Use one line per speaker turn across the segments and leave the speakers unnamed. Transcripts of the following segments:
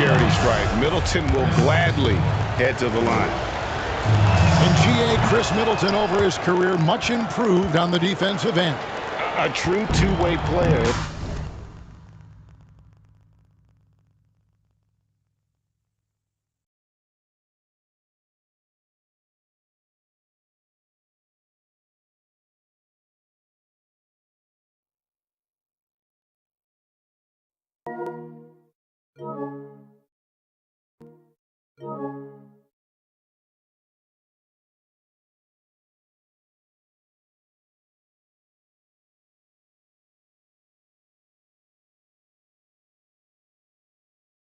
charity stripe. Middleton will gladly head to the line.
And GA Chris Middleton over his career much improved on the defensive end.
A true two-way player.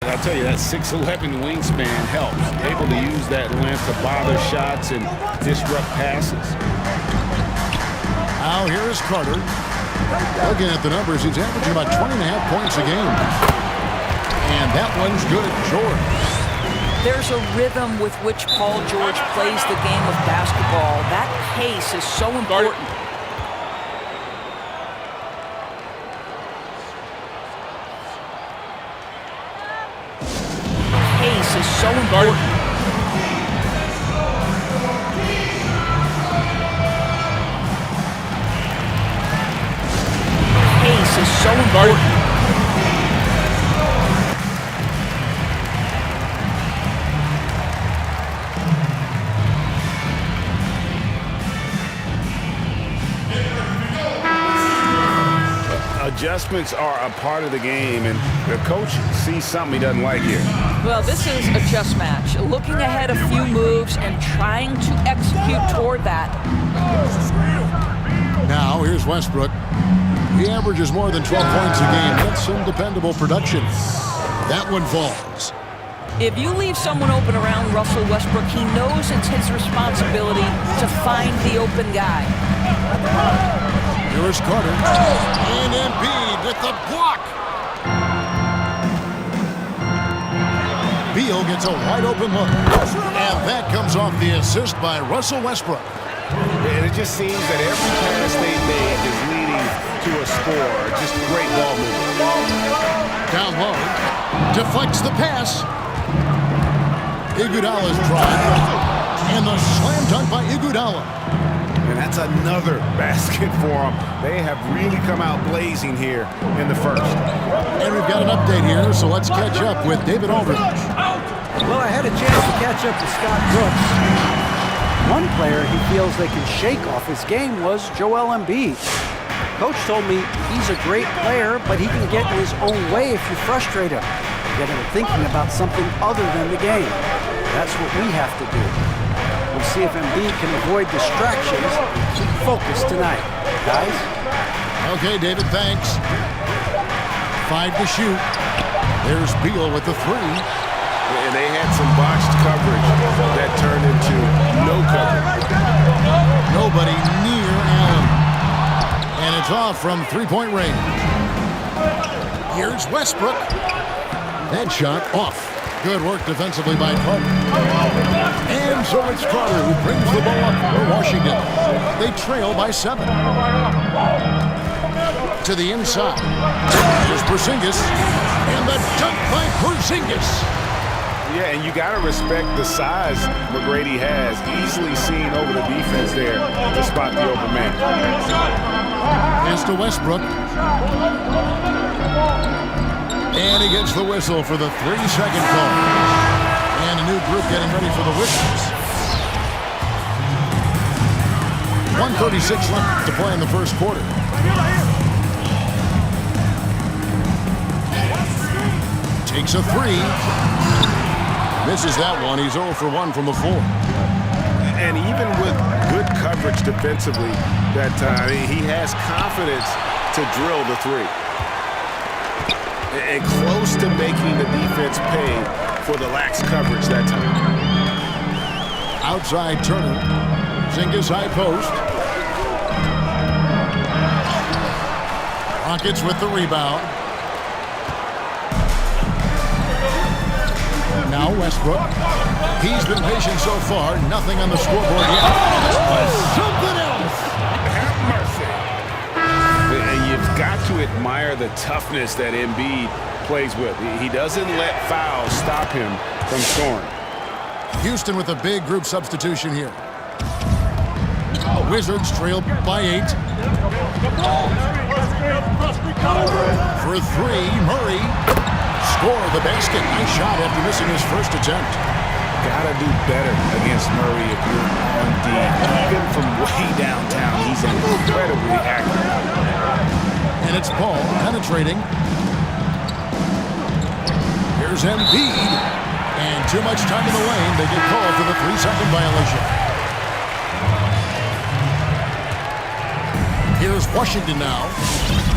I tell you, that 6'11" wingspan helps. Able to use that length to bother shots and disrupt passes.
Now here is Carter. Looking at the numbers, he's averaging about 20.5 points a game. And that one's good. George.
There's a rhythm with which Paul George plays the game of basketball. That pace is so important. Pace is so important. Pace is so important.
Adjustments are a part of the game, and the coach sees something he doesn't like here.
Well, this is a chess match. Looking ahead a few moves and trying to execute toward that.
Now here's Westbrook. He averages more than 12 points a game. That's some dependable production. That one falls.
If you leave someone open around Russell Westbrook, he knows it's his responsibility to find the open guy.
Here is Carter. And Embiid with the block. Beal gets a wide open look. And that comes off the assist by Russell Westbrook.
And it just seems that every pass they made is leading to a score. Just great ball movement.
Down low. Deflects the pass. Iguodala's drive. And the slam dunk by Iguodala.
And that's another basket for them. They have really come out blazing here in the first.
And we've got an update here, so let's catch up with David Aldridge.
Well, I had a chance to catch up with Scott Brooks. One player he feels they can shake off his game was Joel Embiid. Coach told me he's a great player, but he can get in his own way if you frustrate him, get him thinking about something other than the game. That's what we have to do. We'll see if Embiid can avoid distractions and keep focused tonight. Guys?
Okay, David, thanks. 5 to shoot. There's Beal with the 3.
And they had some botched coverage that turned into no coverage.
Nobody near Allen. And it's off from three-point range. Here's Westbrook. That shot off. Good work defensively by Carter. And so it's Carter who brings the ball up for Washington. They trail by 7. To the inside. Here's Porzingis. And the dunk by Porzingis.
Yeah, and you got to respect the size McGrady has. Easily seen over the defense there to spot the open man.
Pass to Westbrook. And he gets the whistle for the 3-second call. And a new group getting ready for the whistles. 1:36 left to play in the first quarter. Takes a 3. Misses that one. He's 0 for 1 from the 4.
And even with good coverage defensively that time, he has confidence to drill the 3. And close to making the defense pay for the lax coverage that time.
Outside Turner. Porzingis high post. Rockets with the rebound. Now Westbrook. He's been patient so far. Nothing on the scoreboard yet. Something else.
Have mercy. And you've got to to admire the toughness that Embiid plays with. He doesn't let fouls stop him from scoring.
Houston with a big group substitution here. Wizards trail by 8. For 3, Murray. Score the basket. Nice shot after missing his first attempt.
Gotta do better against Murray if you're on D. Even from way downtown, he's incredibly accurate.
And it's Paul penetrating. Here's Embiid. And too much time in the lane. They get called for the 3-second violation. Here's Washington now.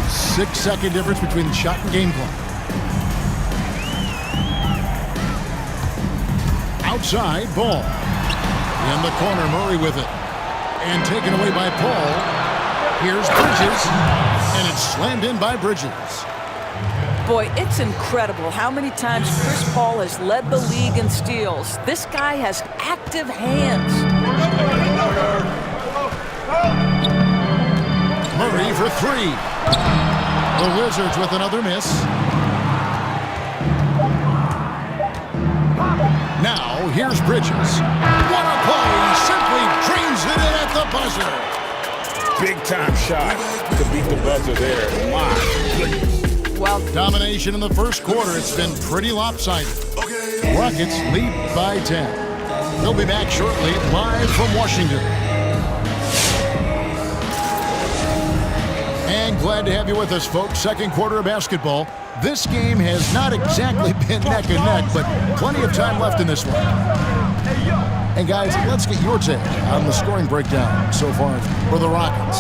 6-second difference between the shot and game clock. Outside, ball. In the corner, Murray with it. And taken away by Paul. Here's Bridges. And it's slammed in by Bridges.
Boy, it's incredible how many times Chris Paul has led the league in steals. This guy has active hands.
Murray for 3. The Wizards with another miss. Now, here's Bridges. What a play! Simply drains it in at the buzzer.
Big-time shot to beat the buzzer there. My goodness.
Well,
Domination in the first quarter. It's been pretty lopsided. Rockets lead by 10. They'll be back shortly, live from Washington. And glad to have you with us, folks. Second quarter of basketball. This game has not exactly been neck and neck, but plenty of time left in this one. And guys, let's get your take on the scoring breakdown so far for the Rockets.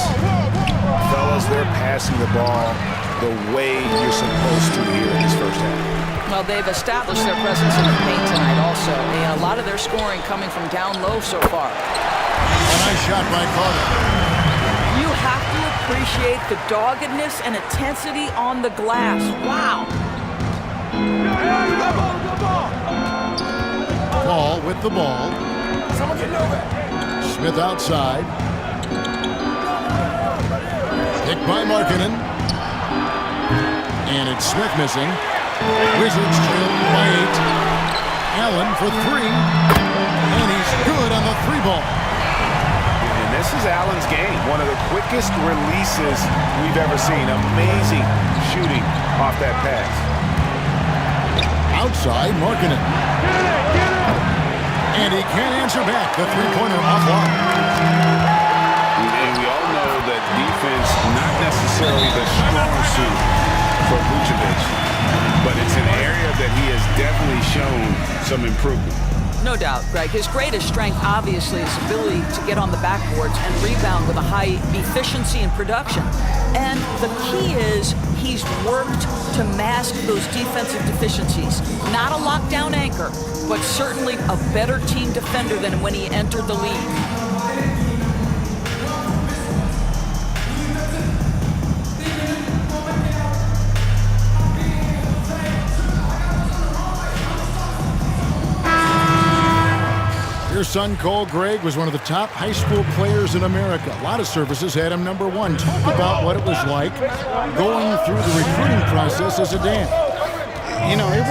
Fellas, they're passing the ball the way you're supposed to here in this first half.
well, they've established their presence in the paint tonight also. And a lot of their scoring coming from down low so far.
A nice shot by Carter.
You have to appreciate the doggedness and intensity on the glass. Wow.
Paul with the ball. Smith outside. Picked by Markkanen. And it's Smith missing. Wizards trail by 8. Allen for 3. And he's good on the 3 ball.
And this is Allen's game. One of the quickest releases we've ever seen. Amazing shooting off that pass.
Outside, Markkanen. And he can't answer back. The three-pointer offline.
And we all know that defense, not necessarily the strong suit for Vucevic, but it's an area that he has definitely shown some improvement.
No doubt, Greg. His greatest strength, obviously, is his ability to get on the backboards and rebound with a high efficiency and production. And the key is he's worked to mask those defensive deficiencies. Not a lockdown anchor, but certainly a better team defender than when he entered the league.
Your son, Cole Gregg, was one of the top high school players in America. A lot of services had him number 1. Talk about what it was like going through the recruiting process as a dad.
You know, it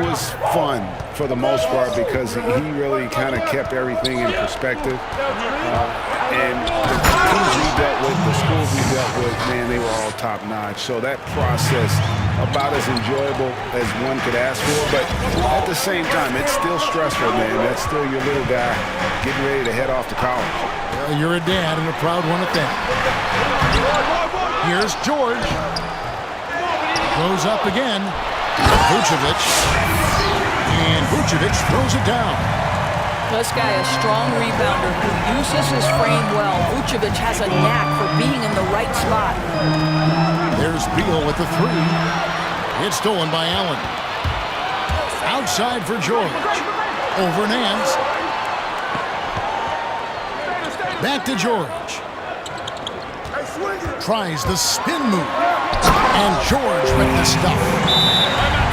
was fun for the most part because he really kind of kept everything in perspective. And the teams we dealt with, the schools we dealt with, man, they were all top-notch. So that process, about as enjoyable as one could ask for. But at the same time, it's still stressful, man. That's still your little guy getting ready to head off to college.
Well, you're a dad and a proud one at that. Here's George. Goes up again. Vucevic. And Vucevic throws it down.
This guy, a strong rebounder who uses his frame well. Vucevic has a knack for being in the right spot.
There's Beal with the 3. It's stolen by Allen. Outside for George. Over Nance. Back to George. Tries the spin move. And George with the stuff.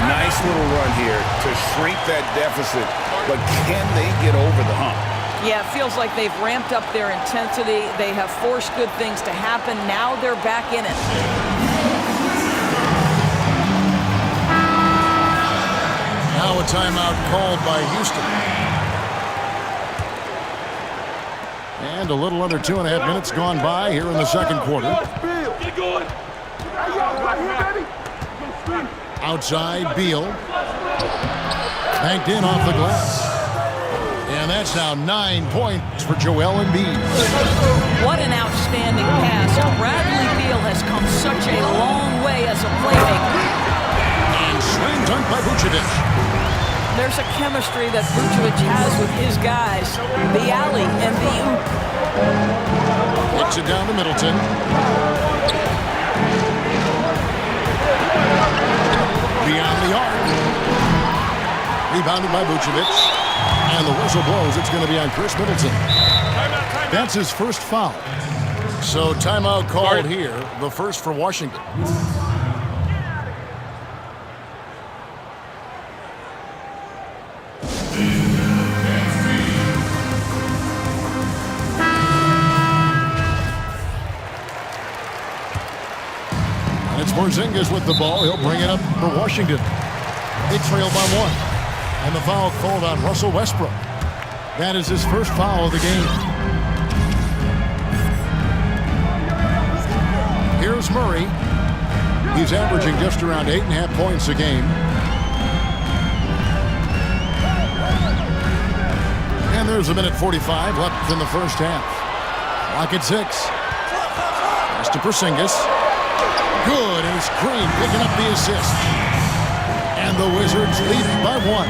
Nice little run here to shrink that deficit, but can they get over the hump?
Yeah, it feels like they've ramped up their intensity. They have forced good things to happen. Now they're back in it.
Now a timeout called by Houston. And a little under 2.5 minutes gone by here in the second quarter. Outside, Beal. Banked in off the glass. And that's now 9 points for Joel Embiid.
What an outstanding pass. Bradley Beal has come such a long way as a playmaker.
And slam dunk by Vucevic.
There's a chemistry that Vucevic has with his guys. The alley and the oop.
Kicks it down to Middleton. Beyond the arc. Rebounded by Vucevic. And the whistle blows. It's going to be on Chris Middleton. That's his first foul. So timeout called here. The first for Washington. And it's Porzingis with the ball. He'll bring it up for Washington. They trail by 1. And the foul called on Russell Westbrook. That is his first foul of the game. Here's Murray. He's averaging just around 8.5 points a game. And there's a minute 45 left in the first half. Clock at 6. Pass to Porzingis. Good, and it's Green picking up the assist. And the Wizards lead by 1.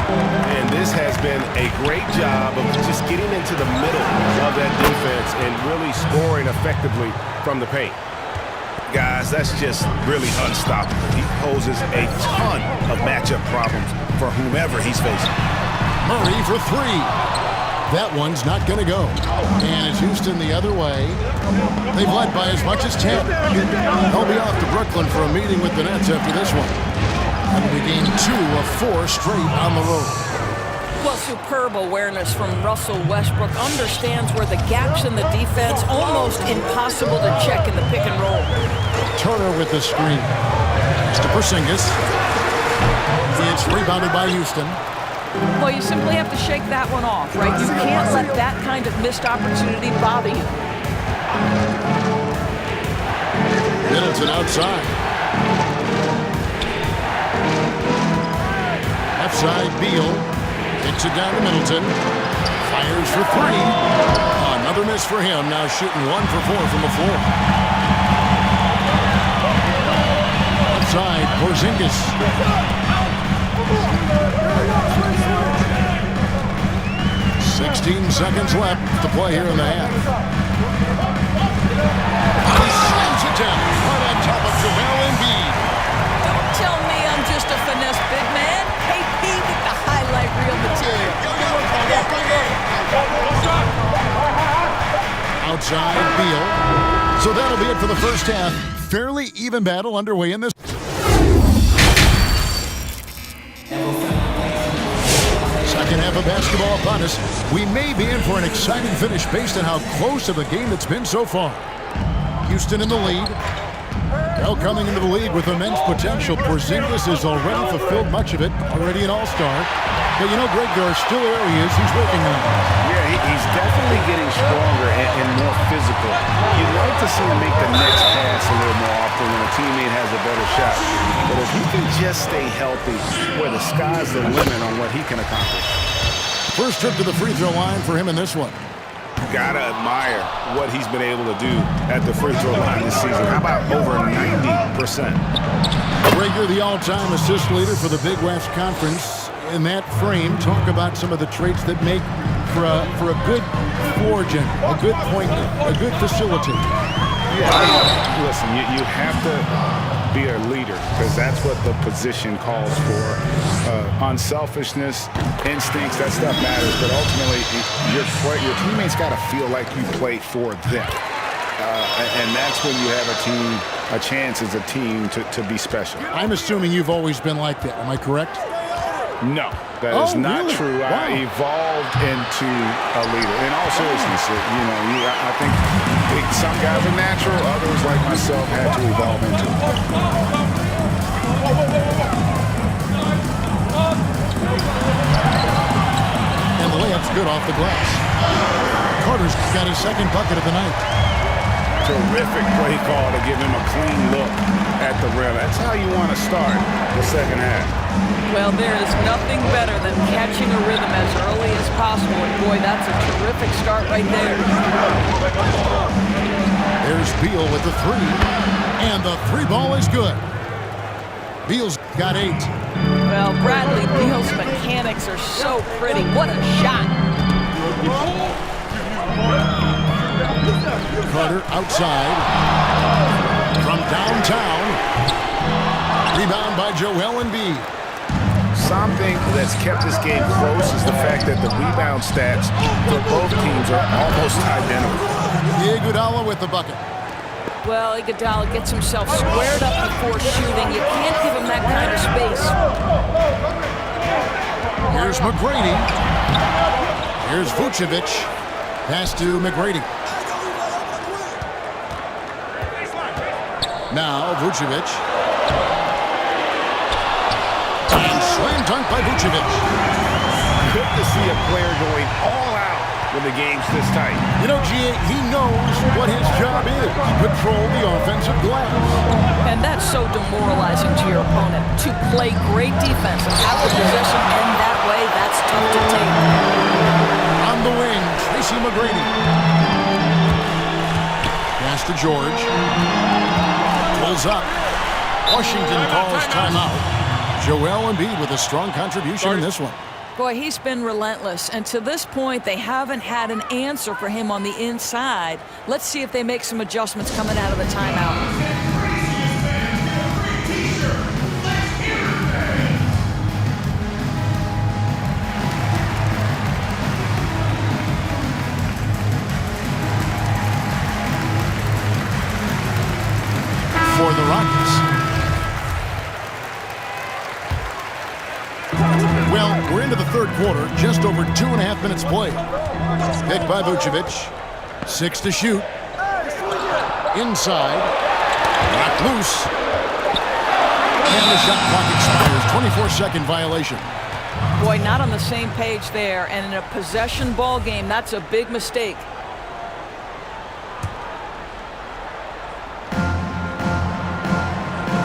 And this has been a great job of just getting into the middle of that defense and really scoring effectively from the paint. Guys, that's just really unstoppable. He poses a ton of matchup problems for whomever he's facing.
Murray for 3. That one's not going to go. And it's Houston the other way. They've led by as much as 10. They'll be off to Brooklyn for a meeting with the Nets after this one. That'll be game 2 of 4 straight on the road.
Well, superb awareness from Russell Westbrook. Understands where the gaps in the defense, almost impossible to check in the pick and roll.
Turner with the screen. Mr. Porzingis. It's rebounded by Houston.
Well, you simply have to shake that one off, right? You can't let that kind of missed opportunity bother you.
Middleton outside. Left side, Beal. Kicks it down to Middleton. Fires for 3. Another miss for him. Now shooting 1 for 4 from the floor. Left side, Porzingis. 16 seconds left to play here in the half. He slams it down right on top of Joel Embiid.
Don't tell me I'm just a finesse big man. KP with the highlight reel material.
Outside, Beal. So that'll be it for the first half. Fairly even battle underway in this. Second half of basketball upon us. We may be in for an exciting finish based on how close of a game it's been so far. Houston in the lead. Well, coming into the league with immense potential, Porzingis has already fulfilled much of it, already an all-star. But you know, Greg, there are still areas he's working on.
Yeah, he's definitely getting stronger and more physical. You'd like to see him make the next pass a little more often when a teammate has a better shot. But if he can just stay healthy, where the sky's the limit on what he can accomplish.
First trip to the free throw line for him in this one.
Gotta admire what he's been able to do at the free throw line this season. How about over 90%?
Greg, you're the all-time assist leader for the Big West Conference. In that frame, talk about some of the traits that make for a good floor general, a good point, a good facilitator.
Yeah, listen, you have to be a leader because that's what the position calls for. Unselfishness, instincts, that stuff matters, but ultimately your teammates got to feel like you play for them. And that's when you have a chance as a team to be special.
I'm assuming you've always been like that. Am I correct?
No, that is not
really?
true.
Wow.
I evolved into a leader. In all seriousness, I think some guys are natural. Others, like myself, had to evolve into it.
good off the glass. Carter's got his second bucket of the night.
Terrific play call to give him a clean look at the rim. That's how you want to start the second half.
Well, there is nothing better than catching a rhythm as early as possible. And boy, that's a terrific start right there.
There's Beal with the three. And the three ball is good. Beal's got 8.
Well, Bradley Beal's mechanics are so pretty. What a shot.
Carter outside. From downtown. Rebound by Joel Embiid.
Something that's kept this game close is the fact that the rebound stats for both teams are almost identical.
Iguodala with the bucket.
Well, Iguodala gets himself squared up before shooting. You can't give him that kind of space.
Here's McGrady. Here's Vucevic. Pass to McGrady. Now Vucevic. And slam dunk by Vucevic.
Good to see a player going all out when the game's this tight.
You know, G.A., he knows what his job is. Control the offensive glass.
And that's so demoralizing to your opponent. To play great defense and have the possession end that way, that's tough to take.
On the wing, Tracy McGrady. Pass to George. Pulls up. Washington calls timeout. Joel Embiid with a strong contribution in this one.
Boy, he's been relentless, and to this point, they haven't had an answer for him on the inside. Let's see if they make some adjustments coming out of the timeout.
For the Rockets. Well, we're into the third quarter, just over 2.5 minutes played. Picked by Vucevic. 6 to shoot. Inside. Knocked loose. And the shot clock expires. 24-second violation.
Boy, not on the same page there, and in a possession ball game, that's a big mistake.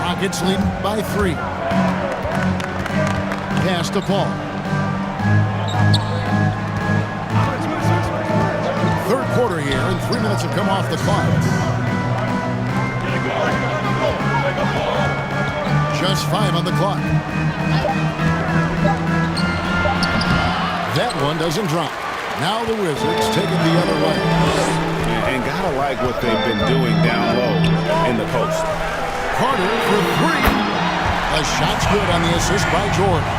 Rockets lead by 3. Pass to Paul. Third quarter here, and 3 minutes have come off the clock. Just 5 on the clock. That one doesn't drop. Now the Wizards take it the other way.
And gotta like what they've been doing down low in the post.
Carter for 3. The shot's good on the assist by George.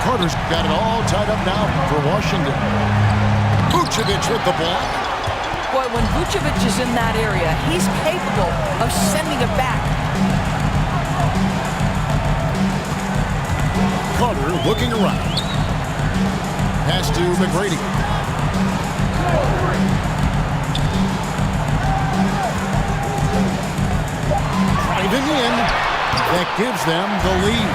Carter's got it all tied up now for Washington. Vucevic with the block.
Boy, when Vucevic is in that area, he's capable of sending it back.
Carter looking around. Pass to McGrady. Driving in. That gives them the lead.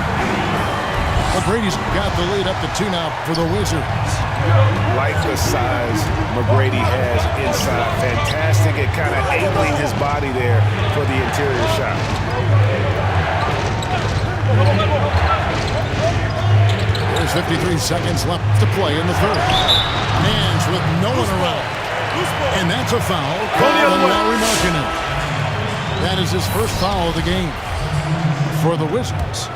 McGrady's got the lead up to 2 now for the Wizards.
Like the size McGrady has inside. Fantastic at kind of angling his body there for the interior shot.
There's 53 seconds left to play in the third. Hands with no one around. And that's a foul called on Lauri Markkanen. That is his first foul of the game for the Wizards.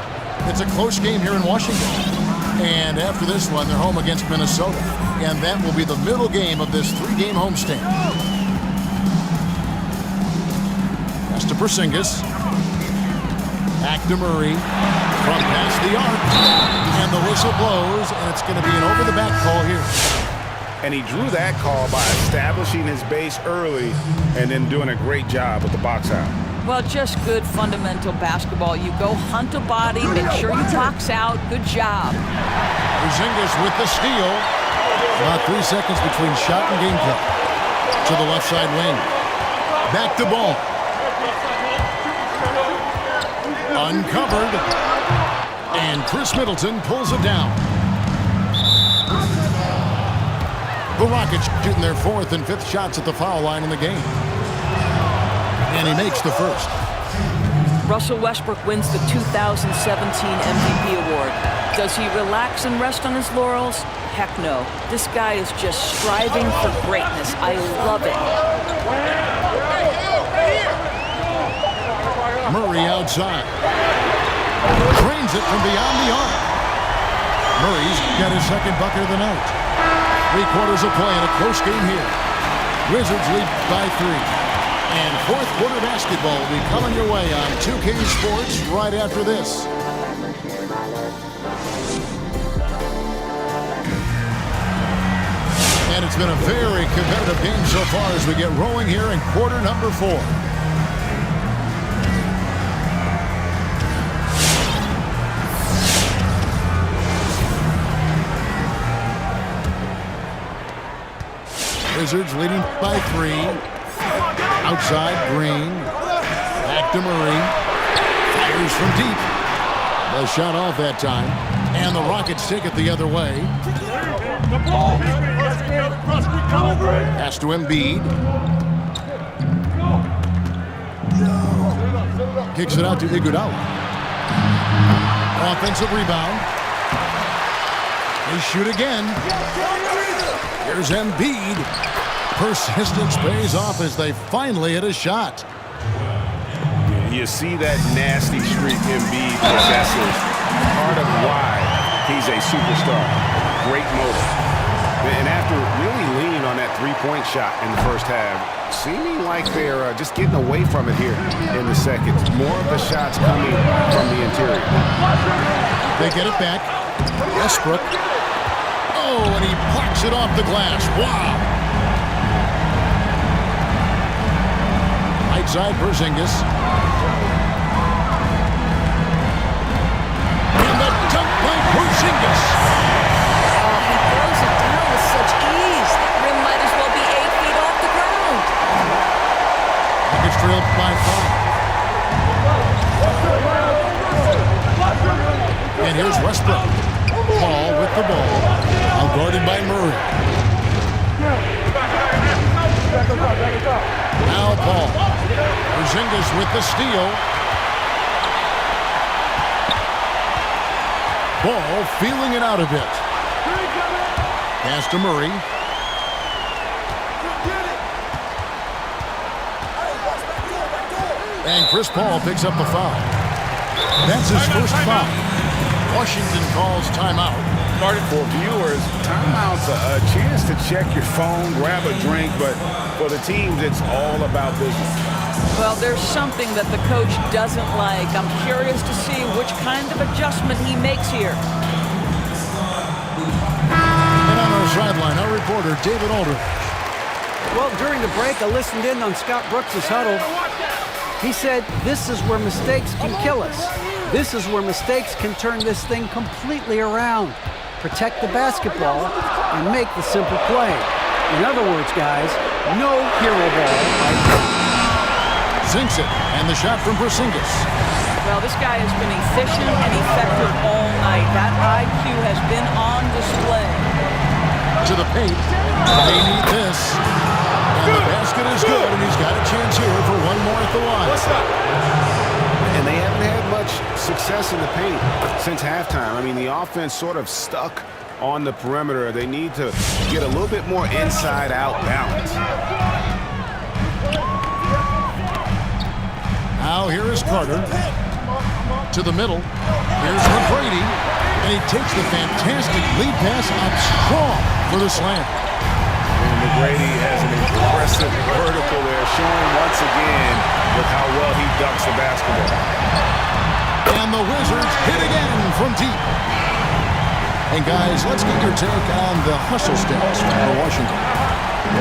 It's a close game here in Washington. And after this one, they're home against Minnesota. And that will be the middle game of this 3-game homestand. Pass to Porzingis. Back to Murray. From past the arc. And the whistle blows, and it's going to be an over-the-back call here.
And he drew that call by establishing his base early and then doing a great job with the box out.
Well, just good fundamental basketball. You go hunt a body, make sure you box out. Good job.
Porzingis with the steal. About 3 seconds between shot and game clock. To the left side wing. Back to ball. Uncovered. And Chris Middleton pulls it down. The Rockets shooting their 4th and 5th shots at the foul line in the game. And he makes the first.
Russell Westbrook wins the 2017 MVP award. Does he relax and rest on his laurels? Heck no. This guy is just striving for greatness. I love it.
Murray outside. Drains it from beyond the arc. Murray's got his 2nd bucket of the night. 3/4 of play in a close game here. Wizards lead by 3. And 4th quarter basketball will be coming your way on 2K Sports right after this. And it's been a very competitive game so far as we get rolling here in quarter number 4. Wizards leading by 3. Outside, Green. Back to Murray. Fires from deep. The shot off that time. And the Rockets take it the other way. Pass to Embiid. Kicks it out to Iguodala. Offensive rebound. They shoot again. Here's Embiid. Persistence pays off as they finally hit a shot.
You see that nasty streak Embiid possesses. Part of why he's a superstar. Great motor. And after really leaning on that three-point shot in the first half, seeming like they're just getting away from it here in the second. More of the shots coming from the interior.
They get it back. Westbrook. Oh, and he plucks it off the glass. Wow. Right side, Porzingis. And the dunk by Porzingis.
Oh, he throws it down with such ease. That rim might as well be 8 feet off the ground.
Rockets trailed by 5. And here's Westbrook. Paul with the ball. Guarded by Murray. Now Paul. Porzingis with the steal. Ball feeling it out a bit. Pass to Murray. And Chris Paul picks up the foul. That's his first foul. Washington calls timeout.
For viewers, timeout's a chance to check your phone, grab a drink, but for the teams, it's all about business.
Well, there's something that the coach doesn't like. I'm curious to see which kind of adjustment he makes here.
And on our sideline, our reporter, David Aldridge.
Well, during the break, I listened in on Scott Brooks' huddle. He said, this is where mistakes can kill us. This is where mistakes can turn this thing completely around. Protect the basketball and make the simple play. In other words, guys, no hero ball.
Sinks it, and the shot from Porzingis.
Well, this guy has been efficient and effective all night. That IQ has been on display.
To the paint. They need this. And the basket is good, and he's got a chance here for one more at the line.
And they haven't had much success in the paint since halftime. I mean, the offense sort of stuck on the perimeter. They need to get a little bit more inside-out balance.
Now here is Carter. To the middle. Here's McGrady. And he takes the fantastic lead pass up strong for the slam.
And McGrady has an impressive vertical there, showing once again with how well he dunks the basketball.
And the Wizards hit again from deep. And guys, let's get your take on the hustle stats for Washington.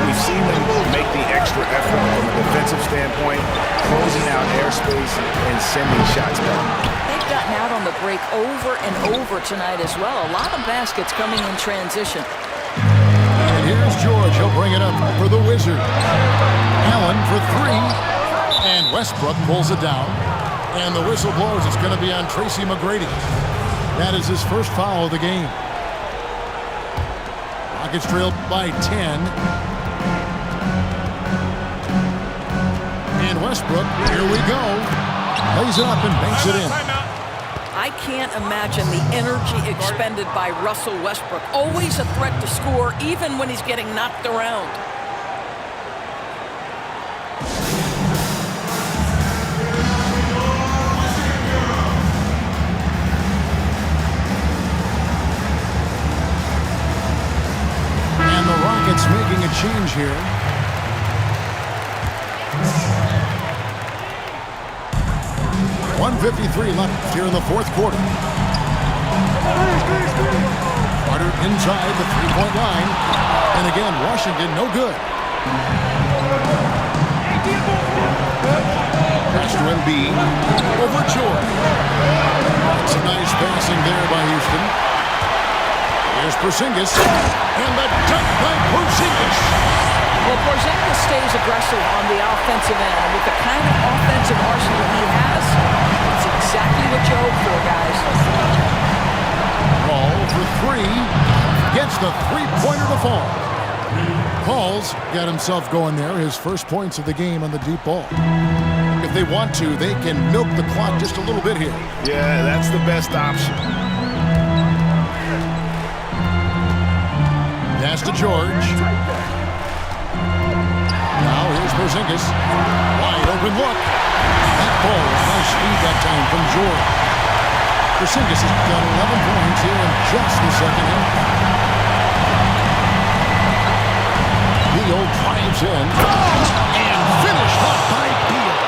We've seen them make the extra effort from a defensive standpoint, closing out airspace and sending shots back.
They've gotten out on the break over and over tonight as well. A lot of baskets coming in transition.
And here's George. He'll bring it up for the Wizards. Allen for 3. And Westbrook pulls it down. And the whistle blows. It's going to be on Tracy McGrady. That is his first foul of the game. Rockets trailed by 10. And Westbrook, here we go. Lays it up and banks it in.
I can't imagine the energy expended by Russell Westbrook. Always a threat to score, even when he's getting knocked around.
And the Rockets making a change here. .153 left here in the fourth quarter. Carter inside the three-point line. And again, Washington no good. Pass to Embiid. Over Jordan. Some nice passing there by Houston. Here's Porzingis. And the dunk by Porzingis.
Well, Porzingis stays aggressive on the offensive end. And with the kind of offensive arsenal he has, it's exactly what you hope for, guys.
Ball for three. Gets the three-pointer to fall. Paul's got himself going there. His first points of the game on the deep ball. If they want to, they can milk the clock just a little bit here.
Yeah, that's the best option.
Pass to George. Now here's Porzingis. Wide open look. That ball is nice speed that time from George. Porzingis has got 11 points here in just the second half. Beal drives in and finished off by Beal.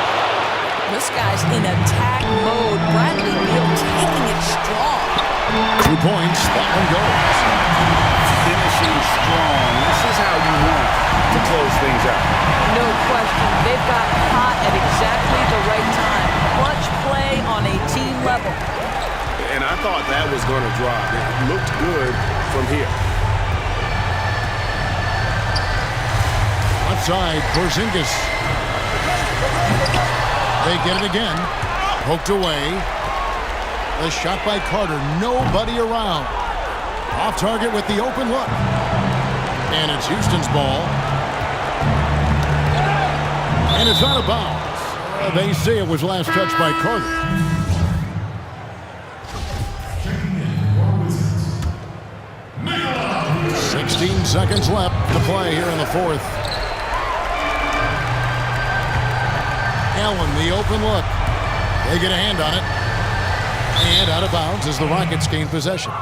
This guy's in attack mode. Bradley Beal taking it strong.
2 points. That one goes.
Finishing strong. This is how you want to close things out.
No question. They've got hot at exactly the right time. Clutch play on a team level.
And I thought that was going to drop. It looked good from here.
Left side, Porzingis. They get it again. Poked away. The shot by Carter. Nobody around. Off target with the open look. And it's Houston's ball. And it's out of bounds. They say it was last touched by Carter. .16 seconds left to play here in the fourth. Allen, the open look. They get a hand on it. And out of bounds as the Rockets gain possession.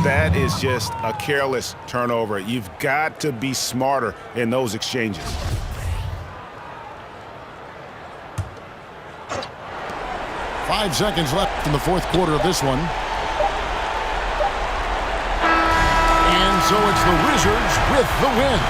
That is just a careless turnover. You've got to be smarter in those exchanges.
.5 seconds left in the fourth quarter of this one. And so it's the Wizards with the win.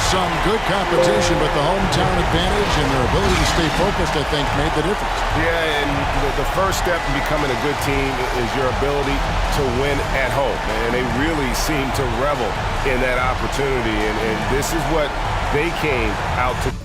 Some good competition, but the hometown advantage and their ability to stay focused, I think, made the difference.
Yeah, and the first step in becoming a good team is your ability to win at home. And they really seem to revel in that opportunity. And this is what they came out to do.